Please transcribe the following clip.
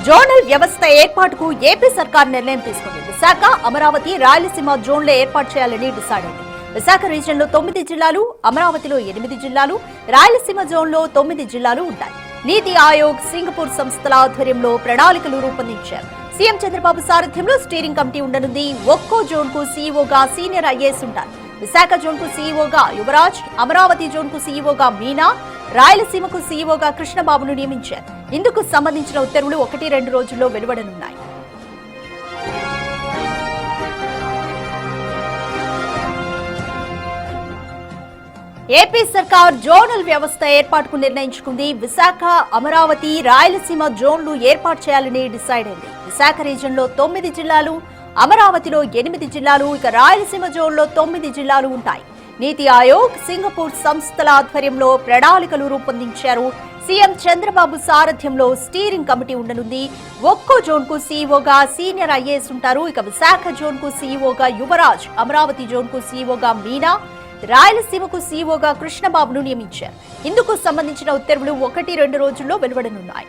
Zonal వ్యవస్థ ఏర్పాటుకు AP సర్కార్ నిర్ణయం తీసుకుంది. విశాఖ, అమరావతి, రాయలసీమ జోన్లో ఏర్పాటు చేయాలని డిసైడ్ అయింది. విశాఖ రీజియన్ లో 9 జిల్లాలు, అమరావతిలో 8 జిల్లాలు, రాయలసీమ జోన్లో 9 జిల్లాలు ఉంటాయి. నీతి ఆయోగ్, సింగపూర్ సంస్థల ఆధ్వర్యంలో ప్రణాళికలు రూపొందించారు. సీఎం చంద్రబాబు సారథ్యంలో స్టీరింగ్ కమిటీ ఉండనుంది. ఒక్కో జోన్ కు సీఈఓగా సీనియర్ ఐఏఎస్ ఉంటారు. విశాఖ జోన్ కు సీఈఓగా యువరాజ్, అమరావతి జోన్ కు సీఈఓగా మీనా, రాయలసీమకు సీఈఓగా కృష్ణబాబును నియమించారు. ఇందుకు సంబంధించిన ఉత్తర్వులు 1-2 రోజుల్లో వెలువడనున్నాయి. ఏపీ సర్కార్ జోనల్ వ్యవస్థ ఏర్పాటుకు నిర్ణయించుకుంది. విశాఖ, అమరావతి, రాయలసీమ జోన్లు ఏర్పాటు చేయాలని డిసైడ్ అయింది. విశాఖ రీజియన్ లో 9 జిల్లాలు, అమరావతిలో 8 జిల్లాలు, ఇక రాయలసీమ జోన్లో 9 జిల్లాలు ఉంటాయి. నీతి ఆయోగ్, సింగపూర్ సంస్థల ఆధ్వర్యంలో ప్రణాళికలు రూపొందించారు. సీఎం చంద్రబాబు సారథ్యంలో స్టీరింగ్ కమిటీ ఉండనుంది. ఒక్కో జోన్ కు సీఈఓగా సీనియర్ ఐఏఎస్ ఉంటారు. ఇక విశాఖ జోన్ కు సీఈఓగా యువరాజ్, అమరావతి జోన్ కు సీఈఓగా మీనా, రాయలసీమకు సీఈఓగా కృష్ణబాబును నియమించారు. ఇందుకు సంబంధించిన ఉత్తర్వులు 1-2 రోజుల్లో వెలువడనున్నాయి.